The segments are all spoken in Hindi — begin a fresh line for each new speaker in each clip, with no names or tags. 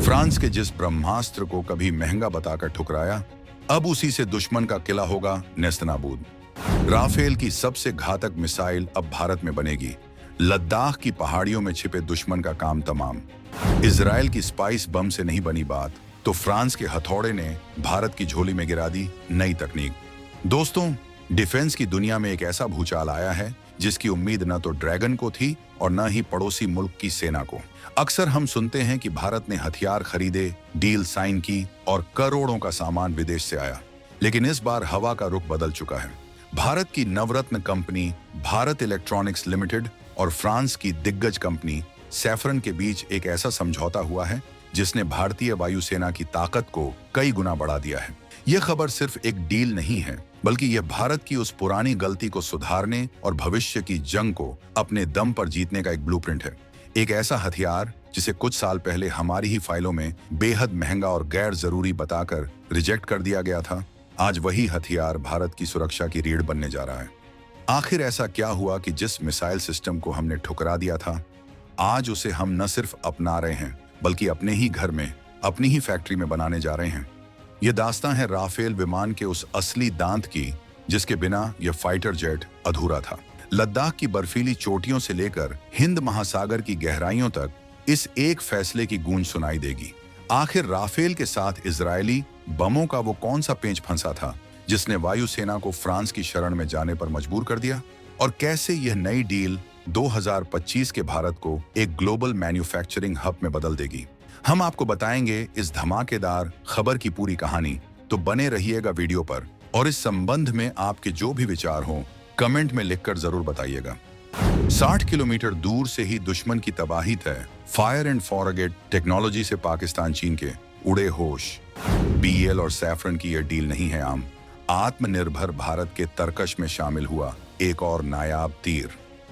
फ्रांस के जिस ब्रह्मास्त्र को कभी महंगा बताकर ठुकराया, अब उसी से दुश्मन का किला होगा नेस्तनाबूद। राफेल की सबसे घातक मिसाइल अब भारत में बनेगी। लद्दाख की पहाड़ियों में छिपे दुश्मन का काम तमाम। इजराइल की स्पाइस बम से नहीं बनी बात, तो फ्रांस के हथौड़े ने भारत की झोली में गिरा दी नई तकनीक। दोस्तों, डिफेंस की दुनिया में एक ऐसा भूचाल आया है जिसकी उम्मीद न तो ड्रैगन को थी और न ही पड़ोसी मुल्क की सेना को। अक्सर हम सुनते हैं कि भारत ने हथियार खरीदे, डील साइन की और करोड़ों का सामान विदेश से आया, लेकिन इस बार हवा का रुख बदल चुका है। भारत की नवरत्न कंपनी भारत इलेक्ट्रॉनिक्स लिमिटेड और फ्रांस की दिग्गज कंपनी सैफरन के बीच एक ऐसा समझौता हुआ है जिसने भारतीय वायुसेना की ताकत को कई गुना बढ़ा दिया है। यह खबर सिर्फ एक डील नहीं है, बल्कि यह भारत की उस पुरानी गलती को सुधारने और भविष्य की जंग को अपने दम पर जीतने का एक ब्लूप्रिंट है। एक ऐसा हथियार जिसे कुछ साल पहले हमारी ही फाइलों में बेहद महंगा और गैर जरूरी बताकर रिजेक्ट कर दिया गया था, आज वही हथियार भारत की सुरक्षा की रीढ़ बनने जा रहा है। आखिर ऐसा क्या हुआ कि जिस मिसाइल सिस्टम को हमने ठुकरा दिया था, आज उसे हम न सिर्फ अपना रहे हैं, बल्कि अपने ही घर में, अपनी ही फैक्ट्री में बनाने जा रहे हैं। यह दास्तां है राफेल विमान के उस असली दांत की, जिसके बिना यह फाइटर जेट अधूरा था। लद्दाख की बर्फीली चोटियों से लेकर हिंद महासागर की गहराइयों तक इस एक फैसले की गूंज सुनाई देगी। आखिर राफेल के साथ इजरायली बमों का वो कौन सा पेंच फंसा था जिसने वायुसेना को फ्रांस की शरण में जाने पर मजबूर कर दिया, और कैसे यह नई डील 2025 के भारत को एक ग्लोबल मैन्युफैक्चरिंग हब में बदल देगी। हम आपको बताएंगे इस धमाकेदार खबर की पूरी कहानी, तो बने रहिएगा वीडियो पर। और इस संबंध में आपके जो भी विचार हों, कमेंट में लिखकर जरूर बताइएगा। 60 किलोमीटर दूर से ही दुश्मन की तबाही तय, फायर एंड फॉरगेट टेक्नोलॉजी से पाकिस्तान चीन के उड़े होश। बीएल और सैफरन की यह डील नहीं है आम, आत्मनिर्भर भारत के तर्कश में शामिल हुआ एक और नायाब तीर।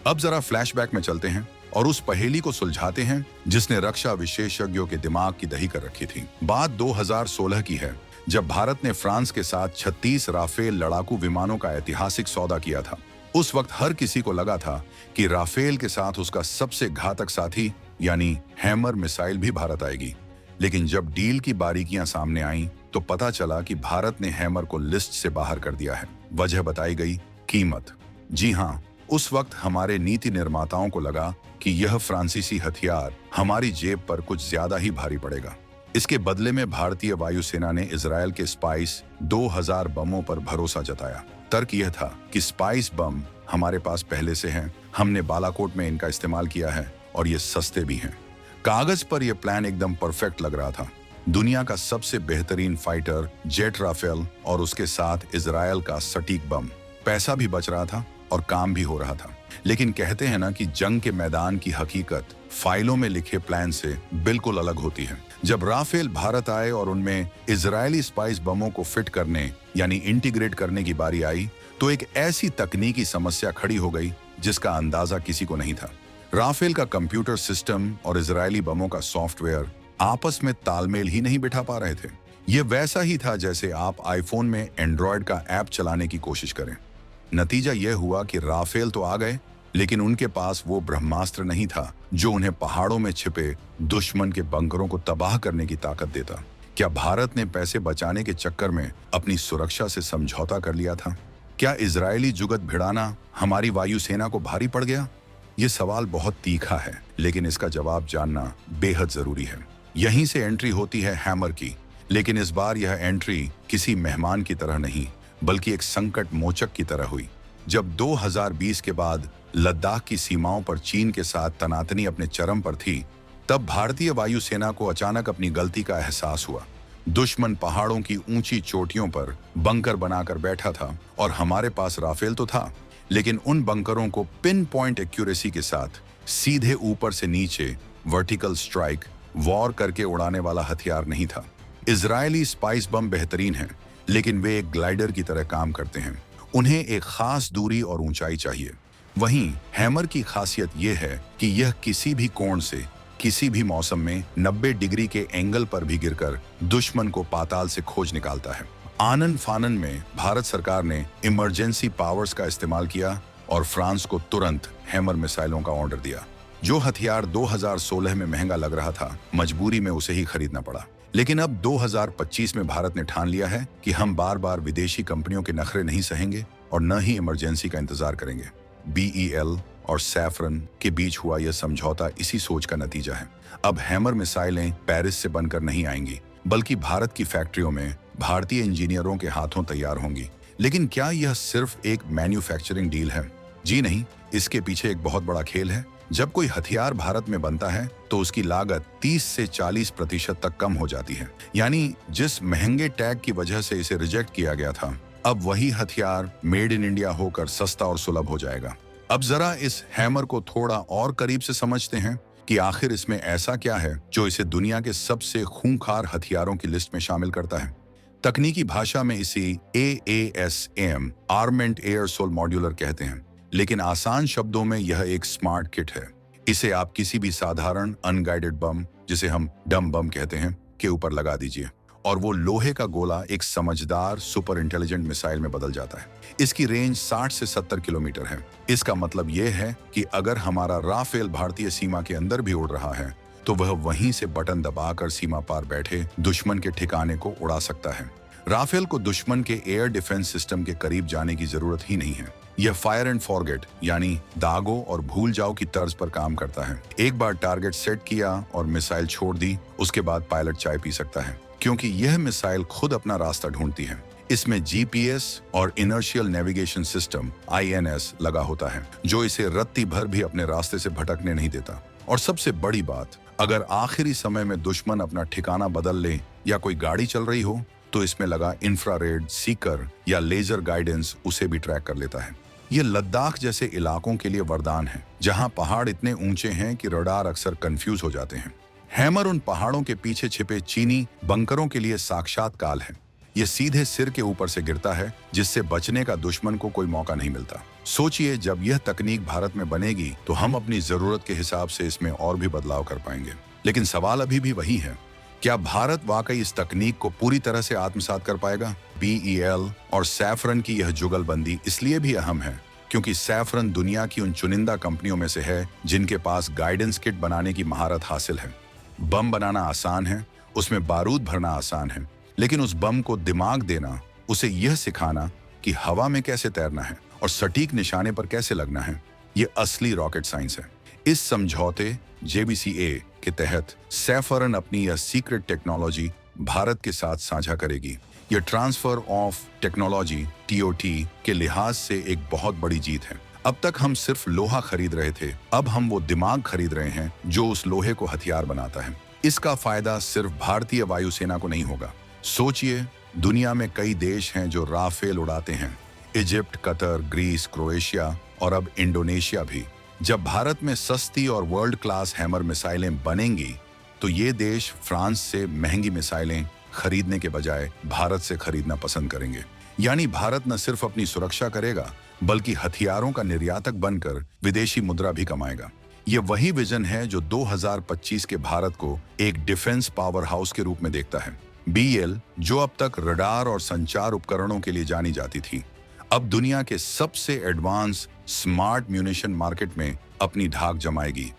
अब जरा फ्लैशबैक में चलते हैं और उस पहेली को सुलझाते हैं जिसने रक्षा विशेषज्ञों के दिमाग की दही कर रखी थी। बात 2016 की है, जब भारत ने फ्रांस के साथ 36 राफेल लड़ाकू विमानों का ऐतिहासिक सौदा किया था। उस वक्त हर किसी को लगा था कि राफेल के साथ उसका सबसे घातक साथी यानी हैमर मिसाइल भी भारत आएगी। लेकिन जब डील की बारीकियां सामने आईं, तो पता चला कि भारत ने हैमर को लिस्ट से बाहर कर दिया है। वजह बताई गई कीमत। जी हाँ, उस वक्त हमारे नीति निर्माताओं को लगा कि यह फ्रांसीसी हथियार हमारी जेब पर कुछ ज्यादा ही भारी पड़ेगा। इसके बदले में भारतीय वायुसेना ने इजरायल के स्पाइस 2000 बमों पर भरोसा जताया। तर्क यह था कि स्पाइस बम हमारे पास पहले से हैं, हमने बालाकोट में इनका इस्तेमाल किया है और ये सस्ते भी हैं। कागज पर यह प्लान एकदम परफेक्ट लग रहा था। दुनिया का सबसे बेहतरीन फाइटर जेट राफेल और उसके साथ इजरायल का सटीक बम। पैसा भी बच रहा था और काम भी हो रहा था। लेकिन कहते हैं ना कि जंग के मैदान की हकीकत फाइलों में लिखे प्लान से बिल्कुल अलग होती है। जब राफेल भारत आए और उनमें इजरायली स्पाइस बमों को फिट करने यानी इंटीग्रेट करने की बारी आई, तो एक ऐसी तकनीकी समस्या खड़ी हो गई जिसका अंदाजा किसी को नहीं था। राफेल का कंप्यूटर सिस्टम और इजरायली बमों का सॉफ्टवेयर आपस में तालमेल ही नहीं बिठा पा रहे थे। यह वैसा ही था जैसे आप आईफोन में एंड्रॉयड का ऐप चलाने की कोशिश करें। नतीजा यह हुआ कि राफेल तो आ गए, लेकिन उनके पास वो ब्रह्मास्त्र नहीं था जो उन्हें पहाड़ों में छिपे दुश्मन के बंकरों को तबाह करने की ताकत देता। क्या भारत ने पैसे बचाने के चक्कर में अपनी सुरक्षा से समझौता कर लिया था? क्या इजरायली जुगत भिड़ाना हमारी वायुसेना को भारी पड़ गया? ये सवाल बहुत तीखा है, लेकिन इसका जवाब जानना बेहद जरूरी है। यहीं से एंट्री होती है हैमर की, लेकिन इस बार यह एंट्री किसी मेहमान की तरह नहीं, बल्कि एक संकट मोचक की तरह हुई। जब 2020 के बाद लद्दाख की सीमाओं पर चीन के साथ तनातनी अपने चरम पर थी, तब भारतीय वायुसेना को अचानक अपनी गलती का एहसास हुआ। दुश्मन पहाड़ों की ऊंची चोटियों पर बंकर बनाकर बैठा था और हमारे पास राफेल तो था, लेकिन उन बंकरों को पिन पॉइंट एक्यूरेसी के साथ सीधे ऊपर से नीचे वर्टिकल स्ट्राइक वॉर करके उड़ाने वाला हथियार नहीं था। इजरायली स्पाइस बम बेहतरीन हैं, लेकिन वे एक ग्लाइडर की तरह काम करते हैं। उन्हें एक खास दूरी और ऊंचाई चाहिए। वहीं हैमर की खासियत यह है कि यह किसी भी कोण से, किसी भी मौसम में 90 डिग्री के एंगल पर भी गिरकर दुश्मन को पाताल से खोज निकालता है। आनन फानन में भारत सरकार ने इमरजेंसी पावर्स का इस्तेमाल किया और फ्रांस को तुरंत हैमर मिसाइलों का ऑर्डर दिया। जो हथियार 2016 में महंगा लग रहा था, मजबूरी में उसे ही खरीदना पड़ा। लेकिन अब 2025 में भारत ने ठान लिया है कि हम बार बार विदेशी कंपनियों के नखरे नहीं सहेंगे और न ही इमरजेंसी का इंतजार करेंगे। BEL और सैफरन के बीच हुआ यह समझौता इसी सोच का नतीजा है। अब हैमर मिसाइलें पेरिस से बनकर नहीं आएंगी, बल्कि भारत की फैक्ट्रियों में भारतीय इंजीनियरों के हाथों तैयार होंगी। लेकिन क्या यह सिर्फ एक मैन्युफैक्चरिंग डील है? जी नहीं, इसके पीछे एक बहुत बड़ा खेल है। जब कोई हथियार भारत में बनता है तो उसकी लागत 30 से 40% तक कम हो जाती है। यानी जिस महंगे टैग की वजह से इसे रिजेक्ट किया गया था, अब वही हथियार मेड इन इंडिया होकर सस्ता और सुलभ हो जाएगा। अब जरा इस हैमर को थोड़ा और करीब से समझते हैं कि आखिर इसमें ऐसा क्या है जो इसे दुनिया के सबसे खूंखार हथियारों की लिस्ट में शामिल करता है। तकनीकी भाषा में इसे AASM आर्मेंट एयर सोल मॉड्यूलर कहते हैं, लेकिन आसान शब्दों में यह एक स्मार्ट किट है। इसे आप किसी भी साधारण अनगाइडेड बम, जिसे हम डम बम कहते हैं, के ऊपर लगा दीजिए और वो लोहे का गोला एक समझदार सुपर इंटेलिजेंट मिसाइल में बदल जाता है। इसकी रेंज 60 से 70 किलोमीटर है। इसका मतलब यह है कि अगर हमारा राफेल भारतीय सीमा के अंदर भी उड़ रहा है तो वह वहीं से बटन दबाकर सीमा पार बैठे दुश्मन के ठिकाने को उड़ा सकता है। राफेल को दुश्मन के एयर डिफेंस सिस्टम के करीब जाने की जरूरत ही नहीं है। यह फायर एंड फॉरगेट यानी दागो और भूल जाओ की तर्ज पर काम करता है। एक बार टारगेट सेट किया और मिसाइल छोड़ दी, उसके बाद पायलट चाय पी सकता है, क्योंकि यह मिसाइल खुद अपना रास्ता ढूंढती है। इसमें GPS और इनर्शियल नेविगेशन सिस्टम INS लगा होता है, जो इसे रत्ती भर भी अपने रास्ते से भटकने नहीं देता। और सबसे बड़ी बात, अगर आखिरी समय में दुश्मन अपना ठिकाना बदल ले या कोई गाड़ी चल रही हो तो इसमें लगा इंफ्रारेड सीकर या लेजर गाइडेंस उसे भी ट्रैक कर लेता है। ये लद्दाख जैसे इलाकों के लिए वरदान है, जहां पहाड़ इतने ऊंचे हैं कि रडार अक्सर कंफ्यूज हो जाते हैं। हैमर उन पहाड़ों के पीछे छिपे चीनी बंकरों के लिए साक्षात काल है। ये सीधे सिर के ऊपर से गिरता है, जिससे बचने का दुश्मन को कोई मौका नहीं मिलता। सोचिए, जब यह तकनीक भारत में बनेगी तो हम अपनी जरूरत के हिसाब से इसमें और भी बदलाव कर पाएंगे। लेकिन सवाल अभी भी वही है, क्या भारत वाकई इस तकनीक को पूरी तरह से आत्मसात कर पाएगा? BEL और सैफरन की यह जुगलबंदी इसलिए भी अहम है क्योंकि सैफरन दुनिया की उन चुनिंदा कंपनियों में से है जिनके पास गाइडेंस किट बनाने की महारत हासिल है। बम बनाना आसान है, उसमें बारूद भरना आसान है, लेकिन उस बम को दिमाग देना, उसे यह सिखाना कि हवा में कैसे तैरना है और सटीक निशाने पर कैसे लगना है, ये असली रॉकेट साइंस है। इस समझौते JBCA के तहत सैफरन अपनी यह सीक्रेट टेक्नोलॉजी भारत के साथ साझा करेगी। यह ट्रांसफर ऑफ टेक्नोलॉजी TOT के लिहाज से एक बहुत बड़ी जीत है। अब तक हम सिर्फ लोहा खरीद रहे थे, अब हम वो दिमाग खरीद रहे हैं जो उस लोहे को हथियार बनाता है। इसका फायदा सिर्फ भारतीय वायुसेना को नहीं होगा। सोचिए, दुनिया में कई देश हैं जो राफेल उड़ाते हैं, इजिप्ट, कतर, ग्रीस, क्रोएशिया और अब इंडोनेशिया भी। जब भारत में सस्ती और वर्ल्ड क्लास हैमर मिसाइलें बनेंगी तो ये देश फ्रांस से महंगी मिसाइलें खरीदने के बजाय भारत से खरीदना पसंद करेंगे। यानी भारत न सिर्फ अपनी सुरक्षा करेगा बल्कि हथियारों का निर्यातक बनकर विदेशी मुद्रा भी कमाएगा। ये वही विजन है जो 2025 के भारत को एक डिफेंस पावर हाउस के रूप में देखता है। BEL, जो अब तक रडार और संचार उपकरणों के लिए जानी जाती थी, अब दुनिया के सबसे एडवांस स्मार्ट म्यूनिशन मार्केट में अपनी धाक जमाएगी।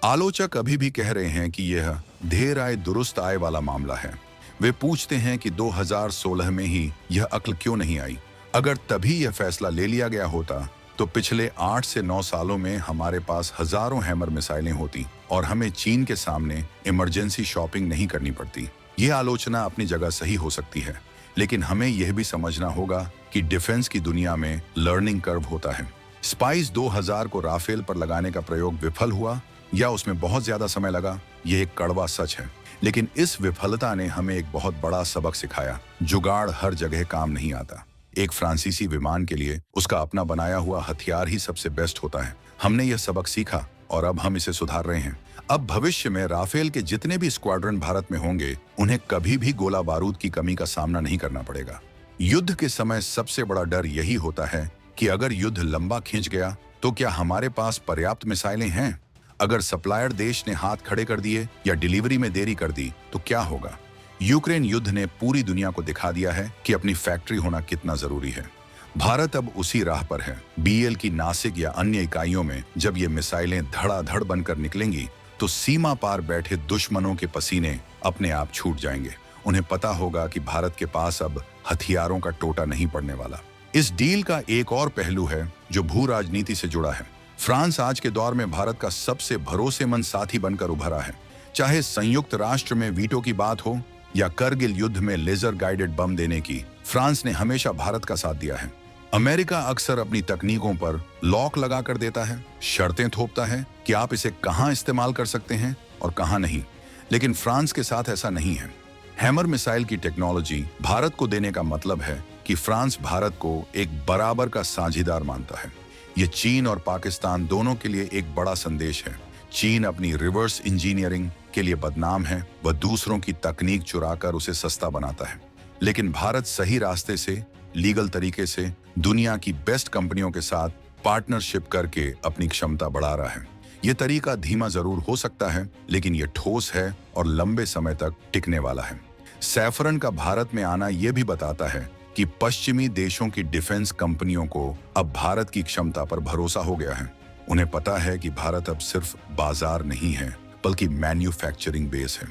आलोचक अभी भी कह रहे हैं कि यह देर आए दुरुस्त आए वाला मामला है। वे पूछते हैं कि 2016 में ही यह अक्ल क्यों नहीं आई? अगर तभी यह फैसला ले लिया गया होता तो पिछले 8 से 9 सालों में हमारे पास हजारों हैमर मिसाइलें होती और हमें चीन के सामने इमरजेंसी शॉपिंग नहीं करनी पड़ती। यह आलोचना अपनी जगह सही हो सकती है, लेकिन हमें यह भी समझना होगा कि डिफेंस की दुनिया में लर्निंग कर्व होता है। स्पाइस 2000 को राफेल पर लगाने का प्रयोग विफल हुआ या उसमें बहुत ज्यादा समय लगा, यह एक कड़वा सच है। लेकिन इस विफलता ने हमें एक बहुत बड़ा सबक सिखाया। जुगाड़ हर जगह काम नहीं आता। एक फ्रांसीसी विमान के लिए उसका अपना बनाया हुआ हथियार ही सबसे बेस्ट होता है। हमने यह सबक सीखा और अब हम इसे सुधार रहे हैं। अब भविष्य में राफेल के जितने भी स्क्वाड्रन भारत में होंगे, उन्हें कभी भी गोला बारूद की कमी का सामना नहीं करना पड़ेगा। युद्ध के समय सबसे बड़ा डर यही होता है कि अगर युद्ध लंबा खींच गया तो क्या हमारे पास पर्याप्त मिसाइलें हैं? अगर सप्लायर देश ने हाथ खड़े कर दिए या डिलीवरी में देरी कर दी तो क्या होगा? यूक्रेन युद्ध ने पूरी दुनिया को दिखा दिया है कि अपनी फैक्ट्री होना कितना जरूरी है। भारत अब उसी राह पर है। बीएल की नासिक या अन्य इकाइयों में जब ये मिसाइलें धड़ाधड़ बनकर निकलेंगी तो सीमा पार बैठे दुश्मनों के पसीने अपने आप छूट जाएंगे। उन्हें पता होगा कि भारत के पास अब हथियारों का टोटा नहीं पड़ने वाला। इस डील का एक और पहलू है जो भू राजनीति से जुड़ा है। फ्रांस आज के दौर में भारत का सबसे भरोसेमंद साथी बनकर उभरा है। चाहे संयुक्त राष्ट्र में वीटो की बात हो या करगिल युद्ध में लेजर गाइडेड बम देने की, फ्रांस ने हमेशा भारत का साथ दिया है। अमेरिका अक्सर अपनी तकनीकों पर लॉक लगा कर देता है, शर्तें थोपता है कि आप इसे कहां इस्तेमाल कर सकते हैं और कहां नहीं, लेकिन फ्रांस के साथ ऐसा नहीं है। हैमर मिसाइल की टेक्नोलॉजी भारत को देने का मतलब है कि फ्रांस भारत को एक बराबर का साझीदार मानता है। ये चीन और पाकिस्तान दोनों के लिए एक बड़ा संदेश है। चीन अपनी रिवर्स इंजीनियरिंग के लिए बदनाम है, वह दूसरों की तकनीक चुराकर उसे सस्ता बनाता है, लेकिन भारत सही रास्ते से, लीगल तरीके से दुनिया की बेस्ट कंपनियों के साथ पार्टनरशिप करके अपनी क्षमता बढ़ा रहा है। ये तरीका धीमा जरूर हो सकता है, लेकिन ये ठोस है और लंबे समय तक टिकने वाला है। सैफरन का भारत में आना यह भी बताता है कि पश्चिमी देशों की डिफेंस कंपनियों को अब भारत की क्षमता पर भरोसा हो गया है। उन्हें पता है कि भारत अब सिर्फ बाजार नहीं है, बल्कि मैन्युफैक्चरिंग बेस है।